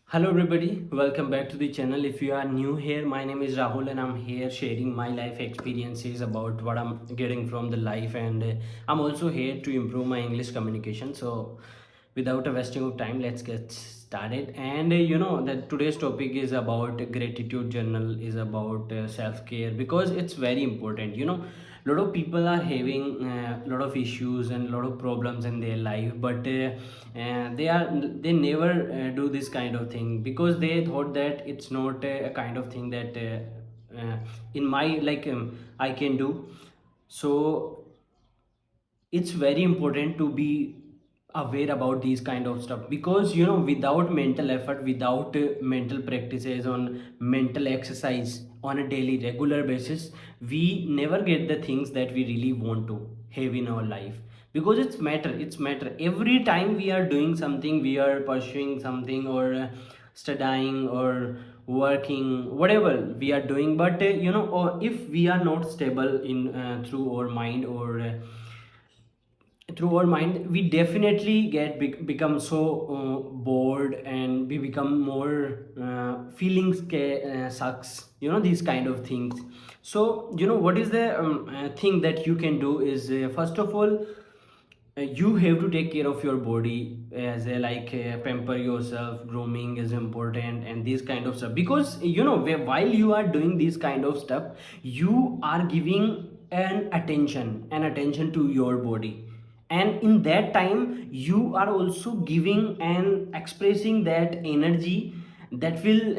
Hello everybody, welcome back to the channel. If you are new here, my name is Rahul and I'm here sharing my life experiences about what I'm getting from the life, and I'm also here to improve my English communication. So without a wasting of time, let's get started. And that today's topic is about gratitude journal, is about self-care, because it's very important. A lot of people are having a lot of issues and a lot of problems in their life, but they never do this kind of thing because they thought that it's not a kind of thing that in my I can do. So it's very important to be aware about these kind of stuff, because without mental effort, without mental practices on mental exercise on a daily regular basis, we never get the things that we really want to have in our life. Because it's matter every time we are doing something, we are pursuing something, or studying or working, whatever we are doing, but or if we are not stable in through our mind, or through our mind, we definitely become so bored, and we become more feelings sucks, these kind of things. So what is the thing that you can do is, first of all, you have to take care of your body, as a pamper yourself. Grooming is important and this kind of stuff, because while you are doing this kind of stuff, you are giving an attention to your body, and in that time you are also giving and expressing that energy, that will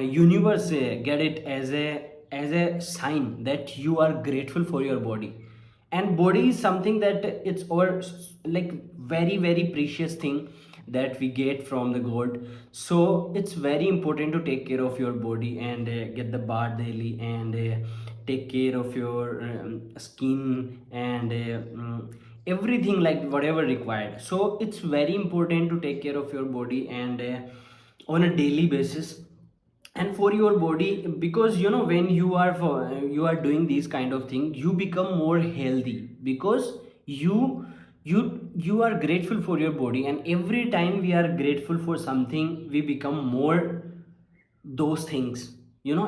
universe get it as a sign that you are grateful for your body. And body is something that it's our very very precious thing that we get from the god. So it's very important to take care of your body, and get the bath daily, and take care of your skin, and everything, like whatever required. So it's very important to take care of your body, and on a daily basis, and for your body, because when you are doing these kind of thing, you become more healthy, because you are grateful for your body, and every time we are grateful for something, we become more those things,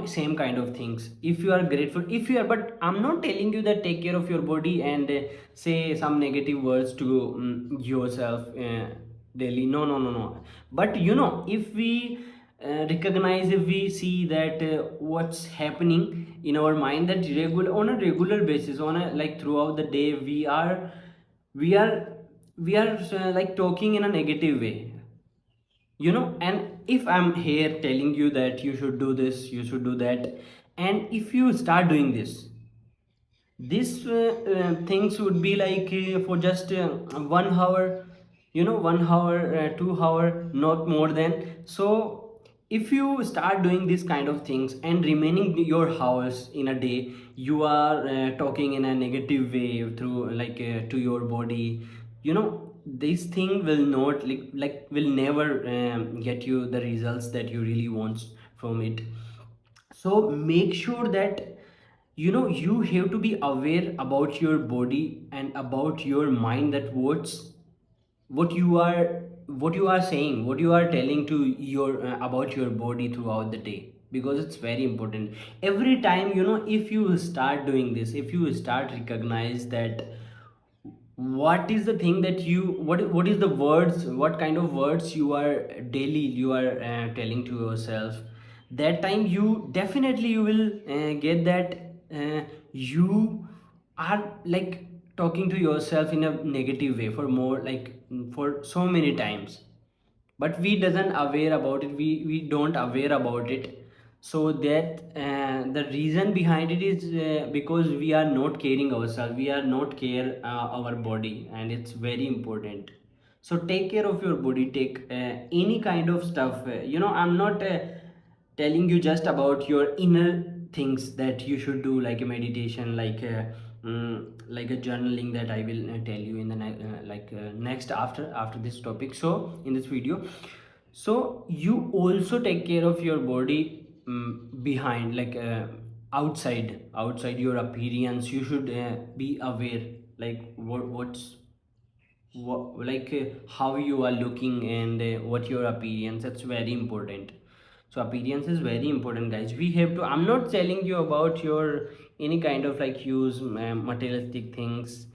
same kind of things. If you are grateful, if you are, but I'm not telling you that take care of your body and say some negative words to yourself daily. No, no, no, no. But if we recognize, if we see that what's happening in our mind, that regular on a regular basis, on a like throughout the day, we are we are talking in a negative way, and if I'm here telling you that you should do this, you should do that, and if you start doing this things would be like for just 1 hour, 1 hour, 2 hour, not more than. So if you start doing this kind of things, and remaining your hours in a day, you are talking in a negative way through to your body, this thing will not will never get you the results that you really want from it. So make sure that you have to be aware about your body and about your mind, that what you are what you are saying, what you are telling to your about your body throughout the day, because it's very important. Every time, if you start doing this, if you start recognize that what is the thing that what is the words, what kind of words you are daily you are telling to yourself, that time you definitely you will get that you are talking to yourself in a negative way for more for so many times, but we doesn't aware about it, we don't aware about it. So that the reason behind it is because we are not caring ourselves, we are not care our body, and it's very important. So take care of your body, take any kind of stuff, I'm not telling you just about your inner things that you should do, like a meditation, like a journaling, that I will tell you in the next, after this topic, so in this video. So you also take care of your body behind, outside your appearance. You should be aware, like what's how you are looking and what your appearance, that's very important. So appearance is very important, guys. We have to, I'm not telling you about your any kind of like use materialistic things.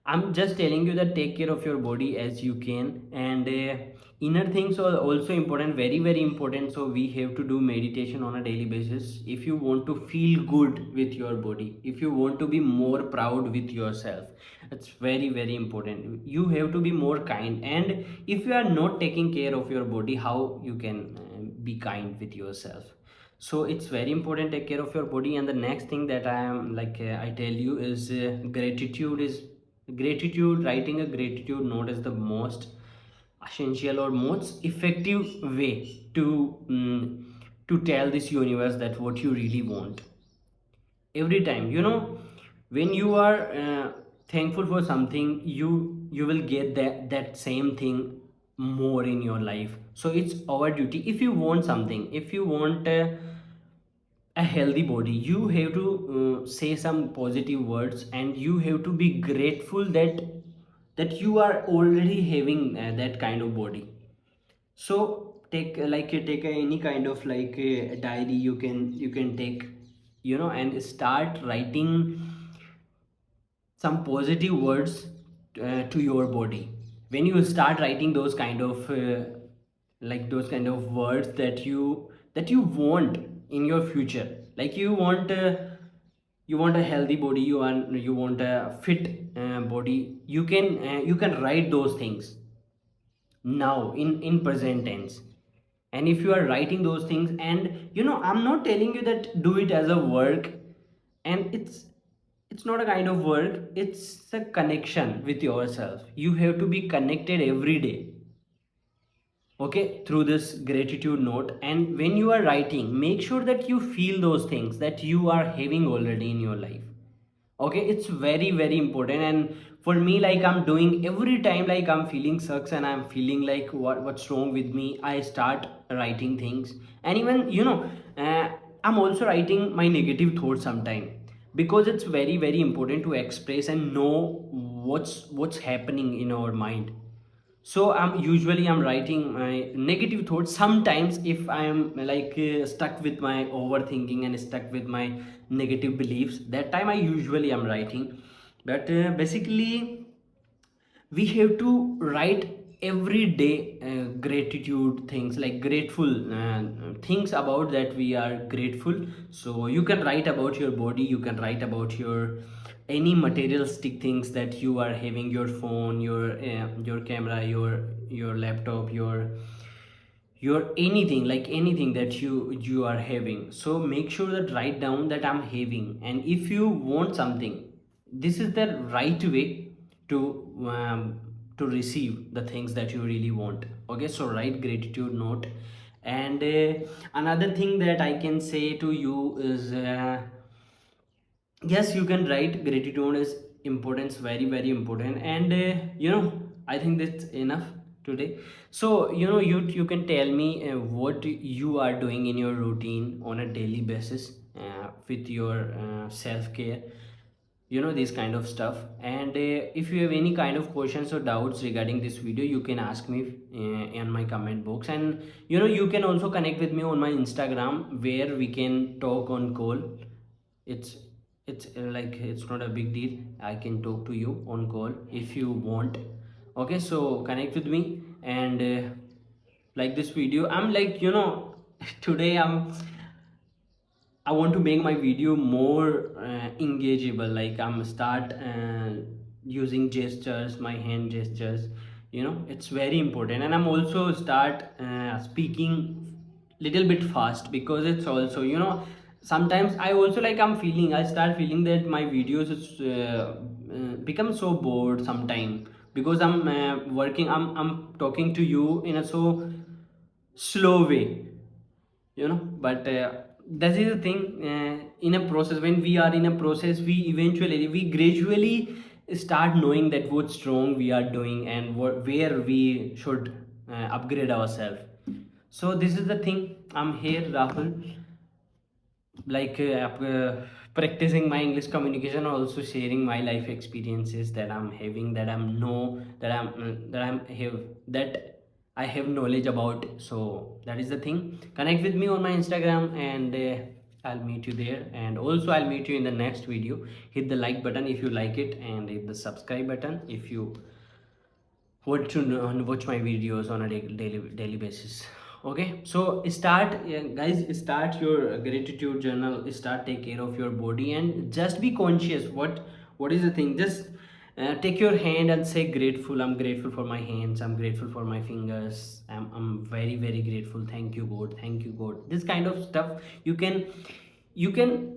I'm just telling you that take care of your body as you can, and inner things are also important, very very important. So we have to do meditation on a daily basis if you want to feel good with your body, if you want to be more proud with yourself. It's very very important. You have to be more kind, and if you are not taking care of your body, how you can be kind with yourself? So it's very important, take care of your body. And the next thing that I am I tell you is gratitude. Writing a gratitude note is the most essential or most effective way to to tell this universe that what you really want. Every time, when you are thankful for something, you will get that same thing more in your life. So it's our duty. If you want something, if you want a healthy body, you have to say some positive words, and you have to be grateful that you are already having that kind of body. So take any kind of a diary, you can take, and start writing some positive words to your body. When you start writing those kind of those kind of words that you want in your future, like you want a healthy body, you want a fit body, you can write those things now in present tense. And if you are writing those things, and I'm not telling you that do it as a work, and it's not a kind of work, it's a connection with yourself. You have to be connected every day, okay, through this gratitude note. And when you are writing, make sure that you feel those things that you are having already in your life. Okay, it's very very important. And for me, like I'm doing every time, like I'm feeling sucks and I'm feeling like what's wrong with me, I start writing things. And even uh, I'm also writing my negative thoughts sometime, because it's very very important to express and know what's happening in our mind. So I'm writing my negative thoughts sometimes. If I'm stuck with my overthinking and stuck with my negative beliefs, that time I usually am writing. But basically, we have to write every day gratitude things, like grateful things about that we are grateful. So you can write about your body, you can write about your any materialistic things that you are having, your phone, your camera, your laptop, your anything, like anything that you are having. So make sure that write down that I'm having. And if you want something, this is the right way to to receive the things that you really want. Okay, so write gratitude note. And another thing that I can say to you is yes, you can write gratitude is importance, very very important. And I think that's enough today. So you can tell me what you are doing in your routine on a daily basis with your self care, this kind of stuff. And if you have any kind of questions or doubts regarding this video, you can ask me in my comment box. And you can also connect with me on my Instagram, where we can talk on call. It's it's not a big deal. I can talk to you on call if you want. Okay, so connect with me. And like this video, I'm today I want to make my video more engageable. Like I'm start using gestures, my hand gestures. It's very important. And I'm also start speaking little bit fast, because it's also sometimes I also I start feeling that my videos is become so bored sometime, because I'm working, I'm talking to you in a so slow way. But that is the thing. In a process, when we are in a process, we gradually start knowing that what strong we are doing, and where we should upgrade ourselves. So this is the thing. I'm here, Rahul. practicing my English communication, also sharing my life experiences that I'm having, that I'm know, that I'm have, that I have knowledge about. So that is the thing. Connect with me on my Instagram, and I'll meet you there. And also I'll meet you in the next video. Hit the like button if you like it, and hit the subscribe button if you want to watch my videos on a daily basis. Okay, so start, guys, start your gratitude journal. Start, take care of your body, and just be conscious what is the thing. Just take your hand and say grateful. I'm grateful for my hands, I'm grateful for my fingers, I'm very very grateful. Thank you god, thank you god. This kind of stuff you can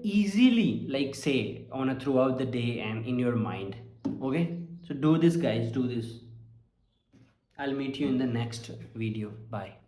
easily like say on a throughout the day and in your mind. Okay, so do this, guys, do this. I'll meet you in the next video. Bye.